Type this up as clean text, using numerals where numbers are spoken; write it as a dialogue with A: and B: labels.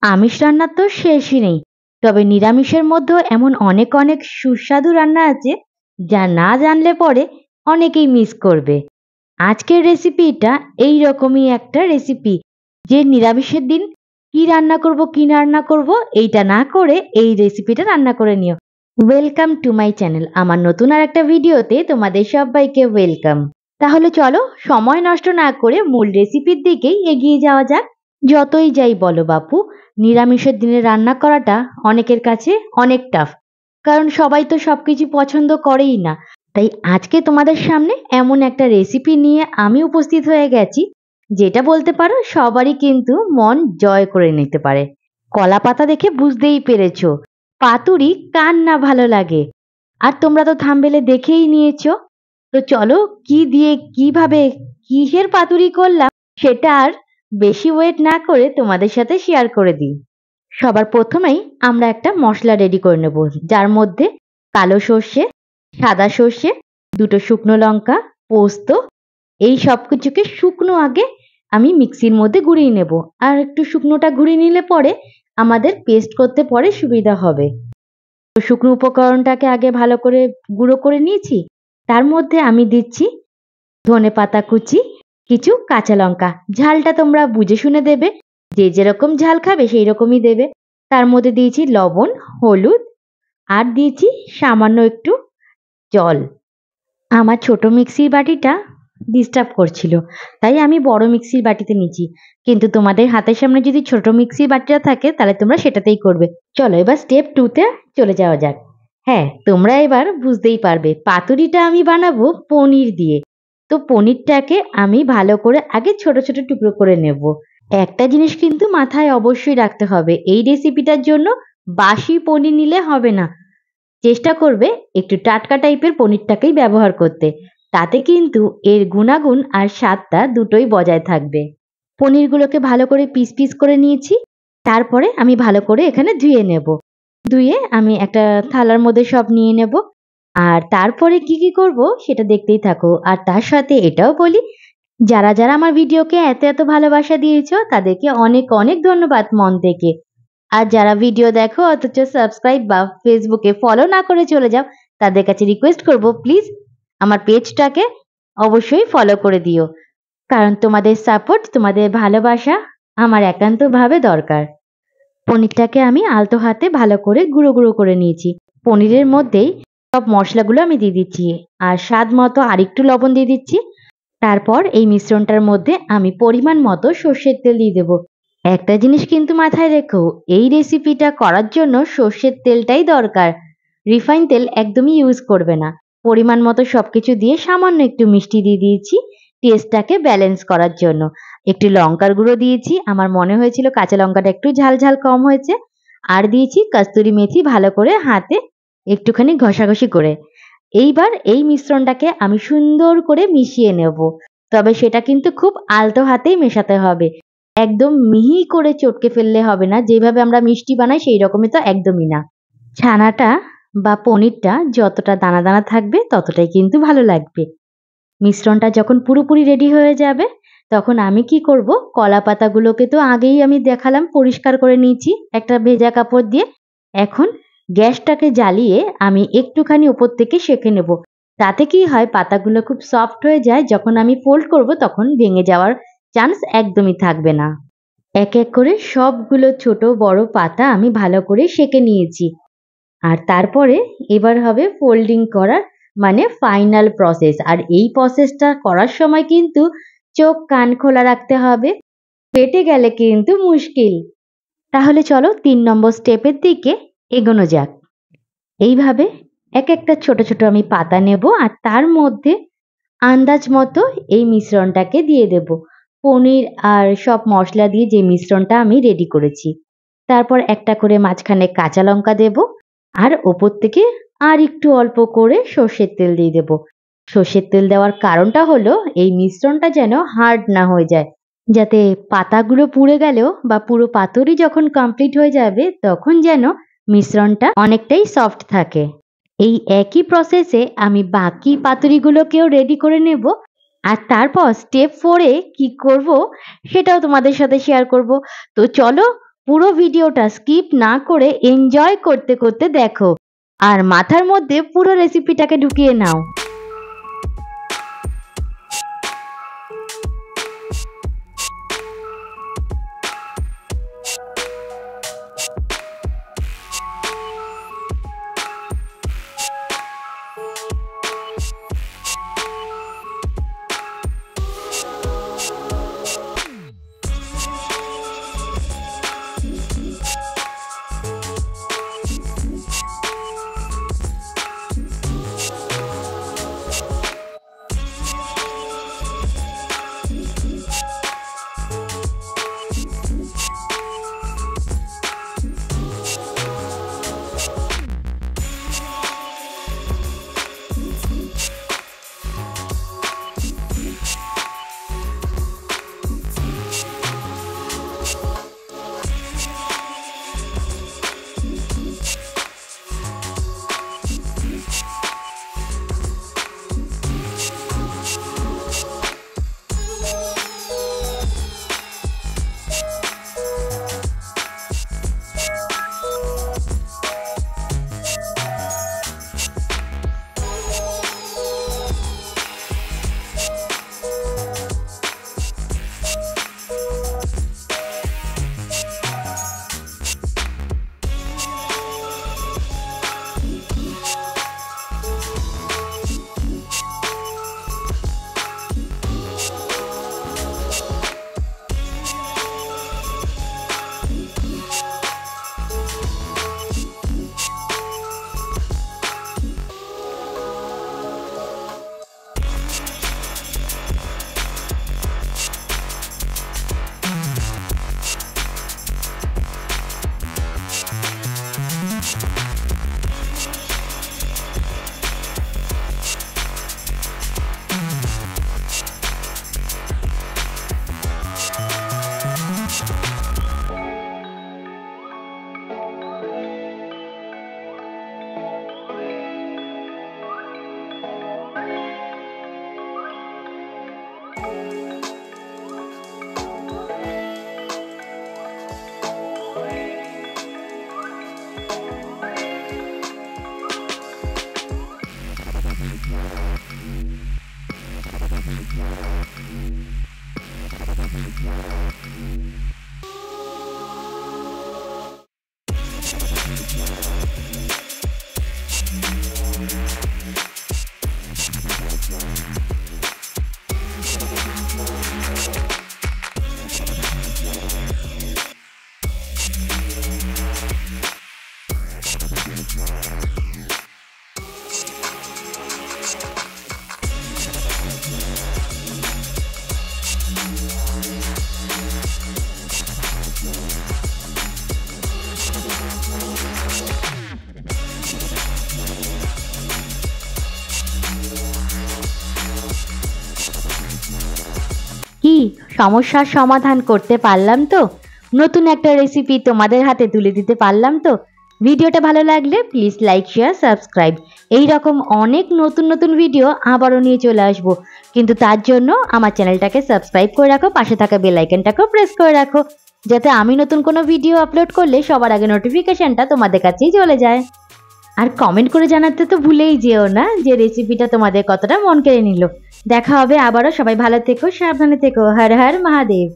A: আমিষ রান্নার তো শেষই নেই। তবে নিরামিষের মধ্যেও এমন অনেক অনেক সুস্বাদু রান্না আছে যা না জানলে পরে অনেকেই মিস করবে। আজকের রেসিপিটা এই রকমই একটা রেসিপি, যে নিরামিষের দিন কি রান্না করব কি রান্না করব এইটা না করে এই রেসিপিটা রান্না করে নিও। Welcome to my channel. আমার নতুন আর একটা ভিডিওতে তোমাদের সবাইকে ওয়েলকাম। তাহলে চলো সময় নষ্ট না করে মূল রেসিপির দিকেই এগিয়ে যাওয়া যাক। যতই যাই বলো বাপু, নিরামিষের দিনে রান্না করাটা অনেকের কাছে অনেক টাফ, কারণ সবাই তো সবকিছু পছন্দ করেই না। তাই আজকে তোমাদের সামনে এমন একটা রেসিপি নিয়ে আমি উপস্থিত হয়ে গেছি, যেটা বলতে পারো সবারই কিন্তু মন জয় করে নিতে পারে। কলা পাতা দেখে বুঝতেই পেরেছো পাতুরি কার না ভালো লাগে। আর তোমরা তো থাম্বনেলে দেখেই নিয়েছো। তো চলো কি দিয়ে কিভাবে কিসের পাতুরি করলাম সেটা আর বেশি ওয়েট না করে তোমাদের সাথে শেয়ার করে দিই। সবার প্রথমেই আমরা একটা মশলা রেডি করে নেব, যার মধ্যে কালো সর্ষে, সাদা সর্ষে, দুটো শুকনো লঙ্কা, পোস্ত, এই সব কিছুকে শুকনো আগে আমি মিক্সির মধ্যে গুঁড়িয়ে নেব। আর একটু শুকনোটা গুঁড়িয়ে নিলে পরে আমাদের পেস্ট করতে পরে সুবিধা হবে। তো শুকনো উপকরণটাকে আগে ভালো করে গুঁড়ো করে নিয়েছি। তার মধ্যে আমি দিচ্ছি ধনেপাতা কুচি, কিছু কাঁচা লঙ্কা। ঝালটা তোমরা বুঝে শুনে দেবে, যে যেরকম ঝাল খাবে সেই রকমই দেবে। তার মধ্যে দিয়েছি লবণ, হলুদ, আর দিয়েছি সামান্য একটু জল। আমার ছোট মিক্সির বাটিটা ডিস্টার্ব করছিল, তাই আমি বড় মিক্সির বাটিতে নিচ্ছি। কিন্তু তোমাদের হাতের সামনে যদি ছোট মিক্সির বাটিটা থাকে তাহলে তোমরা সেটাতেই করবে। চলো এবার স্টেপ 2 তে চলে যাওয়া যাক। হ্যাঁ, তোমরা এবার বুঝতেই পারবে পাতুরিটা আমি বানাবো পনির দিয়ে। তো পনিরটাকে আমি ভালো করে আগে ছোট ছোট টুকরো করে নেব। একটা জিনিস কিন্তু মাথায় অবশ্যই রাখতে হবে, এই রেসিপিটার জন্য বাসি পনির নিলে হবে না। চেষ্টা করবে একটু টাটকা টাইপের পনিরটাকেই ব্যবহার করতে, তাতে কিন্তু এর গুণাগুণ আর স্বাদটা দুটোই বজায় থাকবে। পনিরগুলোকে ভালো করে পিস পিস করে নিয়েছি। তারপরে আমি ভালো করে এখানে ধুয়ে নেব। ধুয়ে আমি একটা থালার মধ্যে সব নিয়ে নেব। আর তারপরে কি কি করব সেটা দেখতেই থাকো। আর তার সাথে এটাও বলি, যারা যারা আমার ভিডিওকে এত এত ভালোবাসা দিয়েছো তাদেরকে অনেক অনেক ধন্যবাদ মন থেকে। আর যারা ভিডিও দেখো অথচ সাবস্ক্রাইব বা ফেসবুকে ফলো না করে চলে যাও, তাদের কাছে রিকোয়েস্ট করব প্লিজ আমার পেজটাকে অবশ্যই ফলো করে দিও, কারণ তোমাদের সাপোর্ট, তোমাদের ভালোবাসা আমার একান্তভাবে দরকার। পনিরটাকে আমি আলতো হাতে ভালো করে গুঁড়ো গুঁড়ো করে নিয়েছি। পনিরের মধ্যেই সব মশলাগুলো আমি দিয়ে দিচ্ছি, আর স্বাদ মতো আরেকটু লবণ দিয়ে দিচ্ছি। তারপর এই মিশ্রণটার মধ্যে আমি পরিমাণ মতো সর্ষের তেল দিয়ে দেবো। একটা জিনিস কিন্তু মাথায় রেখো, এই রেসিপিটা করার জন্য সর্ষের তেলটাই দরকার, রিফাইন তেল একদমই ইউজ করবে না। পরিমাণ মতো সবকিছু দিয়ে সামান্য একটু মিষ্টি দিয়ে দিয়েছি টেস্টটাকে ব্যালেন্স করার জন্য। একটু লঙ্কার গুঁড়ো দিয়েছি, আমার মনে হয়েছিল কাঁচা লঙ্কাটা একটু ঝাল ঝাল কম হয়েছে। আর দিয়েছি কস্তুরি মেথি, ভালো করে হাতে একটুখানি ঘষাঘষি করে। এইবার এই মিশ্রণটাকে আমি সুন্দর করে মিশিয়ে নেব। তবে সেটা কিন্তু খুব আলতো হাতেই মেশাতে হবে, একদম মিহি করে চটকে ফেললে হবে না। যেভাবে আমরা মিষ্টি বানাই সেই রকমই তো একদমই না। ছানাটা বা পনিরটা যতটা দানা দানা থাকবে ততটাই কিন্তু ভালো লাগবে। মিশ্রণটা যখন পুরোপুরি রেডি হয়ে যাবে তখন আমি কি করব, কলা পাতাগুলোকে তো আগেই আমি দেখালাম পরিষ্কার করে নিয়েছি একটা ভেজা কাপড় দিয়ে। এখন গ্যাসটাকে জ্বালিয়ে আমি একটুখানি উপর থেকে সেঁকে নেব। তাতে কি হয়, পাতাগুলো খুব সফট হয়ে যায়, যখন আমি ফোল্ড করব তখন ভেঙে যাওয়ার চান্স একদমই থাকবে না। এক এক করে সবগুলো ছোট বড় পাতা আমি ভালো করে সেঁকে নিয়েছি। আর তারপরে এবার হবে ফোল্ডিং করার, মানে ফাইনাল প্রসেস। আর এই প্রসেসটা করার সময় কিন্তু চোখ কান খোলা রাখতে হবে, পেটে গেলে কিন্তু মুশকিল। তাহলে চলো 3 নম্বর স্টেপের দিকে এগোনো যাক। এইভাবে এক একটা ছোট ছোট আমি পাতা নেব, আর তার মধ্যে আন্দাজ মতো এই মিশ্রণটাকে দিয়ে দেব, পনির আর সব মশলা দিয়ে যে মিশ্রণটা আমি রেডি করেছি। তারপর একটা করে মাঝখানে কাঁচা লঙ্কা দেব, আর ওপর থেকে আর একটু অল্প করে সর্ষের তেল দিয়ে দেব। সর্ষের তেল দেওয়ার কারণটা হলো এই মিশ্রণটা যেন হার্ড না হয়ে যায়, যাতে পাতাগুলো পুড়ে গেলেও বা পুরো পাতুরি যখন কমপ্লিট হয়ে যাবে তখন যেন মিশ্রণটা অনেকটাই সফট থাকে। এই একই প্রসেসে আমি বাকি পাতুরিগুলোকেও রেডি করে নেব। আর তারপর স্টেপ 4 এ কি করব সেটাও তোমাদের সাথে শেয়ার করব। তো চলো পুরো ভিডিওটা স্কিপ না করে এনজয় করতে করতে দেখো আর মাথার মধ্যে পুরো রেসিপিটাকে ঢুকিয়ে নাও। কি সমস্যার সমাধান করতে পারলাম তো? নতুন একটা রেসিপি তোমাদের হাতে তুলে দিতে পারলাম তো? ভিডিওটা ভালো লাগলে প্লিজ লাইক, শেয়ার, সাবস্ক্রাইব। এই রকম অনেক নতুন নতুন ভিডিও আবারও নিয়ে চলে আসবো, কিন্তু তার জন্য আমার চ্যানেলটাকে সাবস্ক্রাইব করে রাখো, পাশে থাকা বেল আইকনটাকেও প্রেস করে রাখো, যাতে আমি নতুন কোনো ভিডিও আপলোড করলে সবার আগে নোটিফিকেশনটা তোমাদের কাছেই চলে যায়। আর কমেন্ট করে জানাতে তো ভুলেই যেও না যে রেসিপিটা তোমাদের কতটা মন কেড়ে নিল। দেখা হবে আবারও। সবাই ভালো থেকো, সাবধানে থেকো। হর হর মহাদেব।